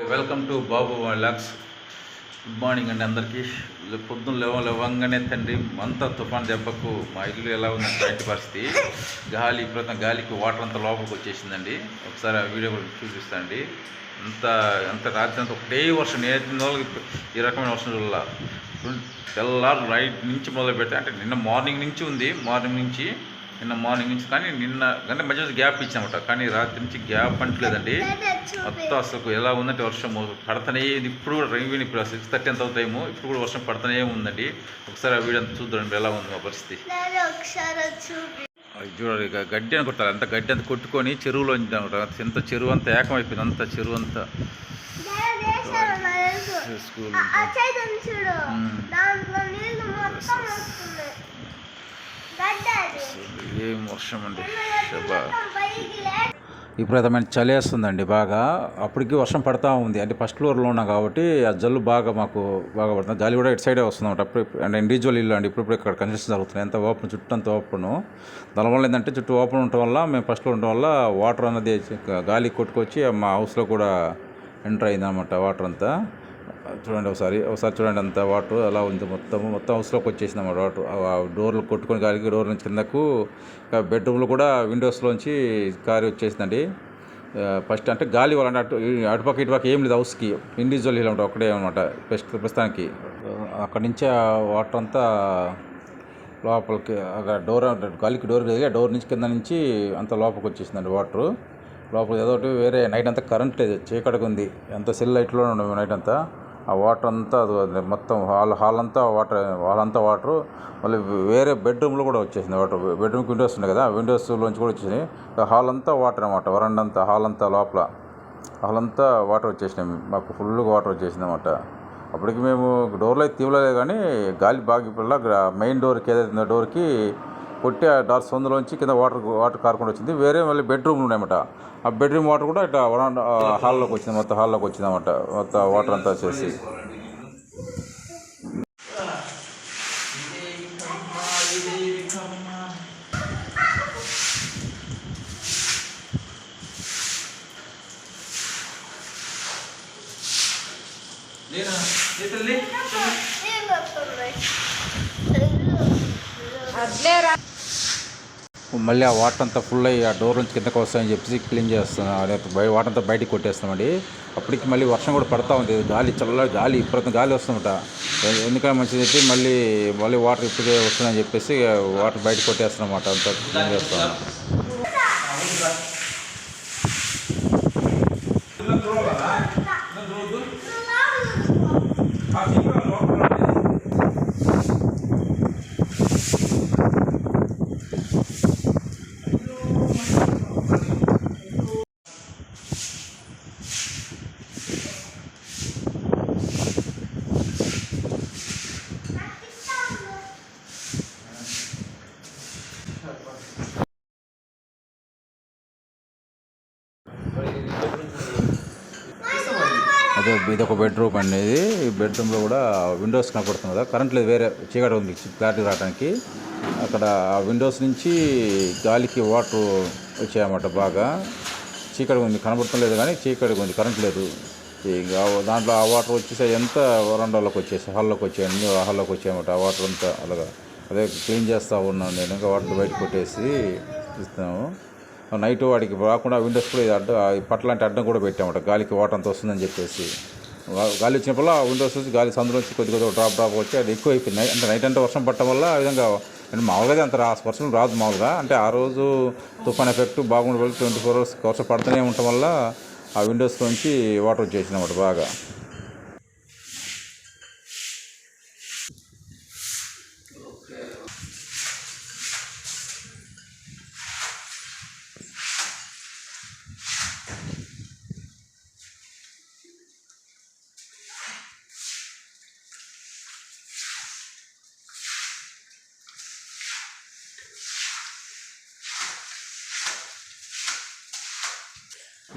Welcome to Babu lakhs. Good morning అండి అందరికీ. పొద్దున్న లేవంగానే తండ్రి అంతా తుఫాన్ దెబ్బకు మా ఇల్లు ఎలా ఉందంటే బయట పరిస్థితి విపరీతం గాలికి వాటర్ అంతా లోపలికి వచ్చేసిందండి. ఒకసారి ఆ వీడియో కూడా చూపిస్తాండి. అంత రాత్రి అంతా ఒకటే వర్షం. నేను ఈ రకమైన వర్షం చూడాల. తెల్లారు నైట్ నుంచి మొదలుపెట్టి అంటే నిన్న మార్నింగ్ నుంచి ఉంది. నిన్న మార్నింగ్ నుంచి కానీ అంటే మధ్య గ్యాప్ ఇచ్చామట, కానీ రాత్రి నుంచి గ్యాప్ అంటలేదండి. మొత్తం అసలు ఎలా ఉందంటే వర్షం పడతానే. ఇప్పుడు కూడా రైన్ ఇప్పుడు 6:30 ఎంత అవుతాయేమో, ఇప్పుడు కూడా వర్షం పడతానే ఉందండి. ఒకసారి ఆ వీడియో అంతా చూద్దాం ఎలా ఉంది మా పరిస్థితి. చూడాలి, ఇక గడ్డి అని కొట్టాలి. అంత గడ్డి అంతా కొట్టుకొని చెరువులో ఎంత చెరువు అంతా ఏకమైపోయింది. అంత చెరువు అంతా స్కూల్ ఏం వర్షం అండి. విపరీతమైన చలి వేస్తుందండి బాగా. అప్పటికి వర్షం పడతా ఉంది. అంటే ఫస్ట్ ఫ్లోర్లో ఉన్నా కాబట్టి ఆ జల్లు బాగా పడుతుంది. గాలి కూడా ఇటు సైడే వస్తుంది అన్నమాట. అప్పుడు అంటే ఇండివిజువల్ ఇల్లు అండి. ఇప్పుడు ఇక్కడ కన్స్ట్రక్షన్ జరుగుతుంది. ఎంత ఓపెన్, చుట్టూ అంత ఓపెన్. దానివల్ల ఏంటంటే చుట్టూ ఓపెన్ ఉండటం వల్ల, మేము ఫస్ట్ ఫ్లోర్ ఉండటం వల్ల వాటర్ అన్నది గాలి కొట్టుకొచ్చి మా హౌస్లో కూడా ఎంటర్ అయింది అనమాట. వాటర్ అంతా చూడండి, ఒకసారి చూడండి. అంత వాటర్ అలా ఉంది. మొత్తం హౌస్లోకి వచ్చేసింది అన్నమాట వాటర్. డోర్లు కొట్టుకొని గాలికి డోర్ నుంచి కిందకు, బెడ్రూమ్లో కూడా విండోస్లోంచి కారి వచ్చేసిందండి. ఫస్ట్ అంటే గాలి వాళ్ళంటే అటుపక్క ఇటుపక్క ఏం లేదు హౌస్కి. ఇండివిజువల్ ఇలా ఉంటుంది ఒకటే అనమాట ప్రస్తుతానికి. అక్కడి నుంచే వాటర్ అంతా లోపలికి గాలికి డోర్ లేదు, డోర్ నుంచి కింద నుంచి అంత లోపలికి వచ్చేసిందండి వాటరు. లోపల ఏదో వేరే నైట్ అంతా కరెంట్ లేదు, చీకటిగా ఉంది. ఎంత సెల్ లైట్లోనే ఉండవు నైట్ అంతా. ఆ వాటర్ అంతా మొత్తం హాల్ అంతా వాటరు. మళ్ళీ వేరే బెడ్రూమ్లో కూడా వచ్చేసింది వాటర్. బెడ్రూమ్కి విండోస్ ఉన్నాయి కదా, విండోస్లోంచి కూడా వచ్చేసినాయి. హాల్ అంతా వాటర్ అనమాట. వరండా అంతా, హాల్ అంతా వాటర్ వచ్చేసినాయి. మాకు ఫుల్గా వాటర్ వచ్చేసింది అనమాట. అప్పటికి మేము డోర్లో అయితే తీవలేదు, కానీ గాలి బాగా ఇప్పుడు మెయిన్ డోర్కి ఏదైతే డోర్కి కొట్టి ఆ డార్ సందులోంచి కింద వాటర్ కారుకుండా వచ్చింది. వేరే మళ్ళీ బెడ్రూమ్లు ఉన్నాయన్నమాట. ఆ బెడ్రూమ్ వాటర్ కూడా ఇట్లా హాల్లోకి వచ్చింది. మొత్తం హాల్లోకి వచ్చింది అన్నమాట. మొత్తం వాటర్ అంతా వచ్చేసి మళ్ళీ ఆ వాటర్ అంతా ఫుల్ అయ్యి ఆ డోర్ నుంచి కిందకు వస్తాయని చెప్పేసి క్లీన్ చేస్తున్నాం. అదే వాటర్ అంతా బయటికి కొట్టేస్తామండి. అప్పటికి మళ్ళీ వర్షం కూడా పడతా ఉంది. గాలి విపరీతం గాలి వస్తుందట. ఎందుకంటే మంచిది చెప్పి మళ్ళీ వాటర్ ఇప్పుడే వస్తుందని చెప్పేసి వాటర్ బయటకు కొట్టేస్తున్నాం అన్నమాట. అంతా క్లీన్ చేస్తాం. అదే ఇదొక బెడ్రూమ్ అండి. ఈ బెడ్రూమ్లో కూడా విండోస్ కనపడుతుంది కదా, కరెంట్ లేదు, వేరే చీకటి ఉంది క్లారిటీ రావడానికి. అక్కడ ఆ విండోస్ నుంచి గాలికి వాటర్ వచ్చాయన్నమాట. బాగా చీకటి ఉంది, కనబడటం లేదు కానీ చీకటిగా ఉంది, కరెంట్ లేదు. ఇంకా దాంట్లో ఆ వాటర్ వచ్చేసి ఎంత వరండాలోకి వచ్చేసి హాల్లోకి వచ్చాయన్నమాట. ఆ వాటర్ అంతా అలాగా అదే క్లీన్ చేస్తూ ఉన్నాను నేను. ఇంకా వాటర్ బయట కొట్టేసి ఇస్తాము. నైట్ వాడికి రాకుండా విండోస్ కూడా పట్లాంటి అడ్డం కూడా పెట్టామట, గాలికి వాటర్ అంత వస్తుందని చెప్పేసి. గాలి వచ్చినప్పుడు ఆ విండోస్ వచ్చి గాలి సందులోంచి కొద్దిగా డ్రాప్ వచ్చి అది ఎక్కువ అయిపోయింది. అంటే నైట్ అంతా వర్షం పట్టడం వల్ల ఆ విధంగా మామూలుగా అంత వర్షం రాదు మామూలుగా. అంటే ఆ రోజు తుఫాన్ ఎఫెక్ట్ బాగుండే 24 hours వర్షం పడుతూనే ఉండటం వల్ల ఆ విండోస్లోంచి వాటర్ వచ్చేసింది అన్నమాట బాగా.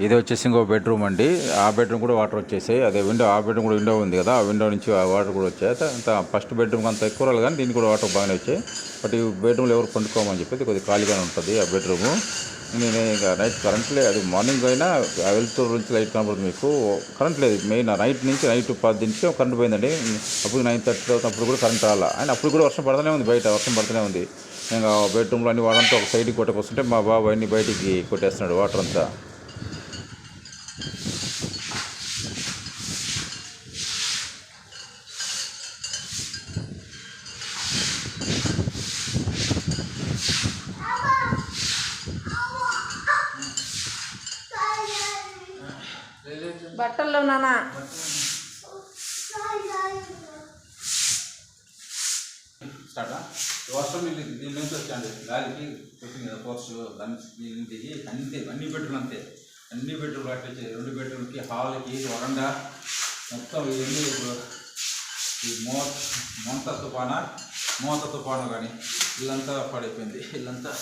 ఇది వచ్చేసి ఇంకో బెడ్రూమ్ అండి. ఆ బెడ్రూమ్ కూడా వాటర్ వచ్చేసాయి. అదే ఆ బెడ్రూమ్ కూడా విండో ఉంది కదా, ఆ విండో నుంచి వాటర్ కూడా వచ్చాయి. అంత ఫస్ట్ బెడ్రూమ్ అంత ఎక్కువ రాలి, కానీ దీనికి కూడా వాటర్ బాగానే వచ్చాయి. బట్ ఈ బెడ్రూమ్లో ఎవరు పండుకోమని చెప్పేది కొద్దిగా ఖాళీగానే ఉంటుంది ఆ బెడ్రూము. నేను ఇక నైట్ కరెంట్ లేదు. అది మార్నింగ్ అయినా వెళ్తూరు నుంచి లైట్ కనబడుతుంది మీకు. కరెంట్ లేదు మెయిన్ నైట్ నుంచి నైట్ 10 కరెంట్ పోయిందండి. అప్పుడు 9:30 అవుతున్నప్పుడు కూడా కరెంట్ రాలా. అండ్ అప్పుడు కూడా వర్షం పడుతూనే ఉంది, బయట వర్షం పడుతూనే ఉంది. ఇంకా బెడ్రూమ్లో అన్ని వాడంతా ఒక సైడ్కి కొట్టకొస్తుంటే మా బాబు అన్ని బయటికి కొట్టేస్తున్నాడు వాటర్ అంతా. బట్టల్లో నానా వర్షం దీని నుంచి వచ్చాండి, గాలికి వచ్చింది కదా ఫోర్స్, దాని దిగి అంతే అన్ని బెడ్రూమ్లు అంతే, అన్ని బెడ్రూమ్లు కట్టించి 2 బెడ్రూమ్కి హాల్కి వరండా మొత్తం ఇవన్నీ ఇప్పుడు ఈ మూత తుఫాను కానీ ఇల్లంతా పడిపోయింది. ఇల్లంతా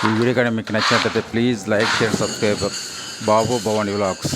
ఈ వీడియో కానీ మీకు నచ్చినట్లయితే please like, share, subscribe Babu Bhavani vlogs.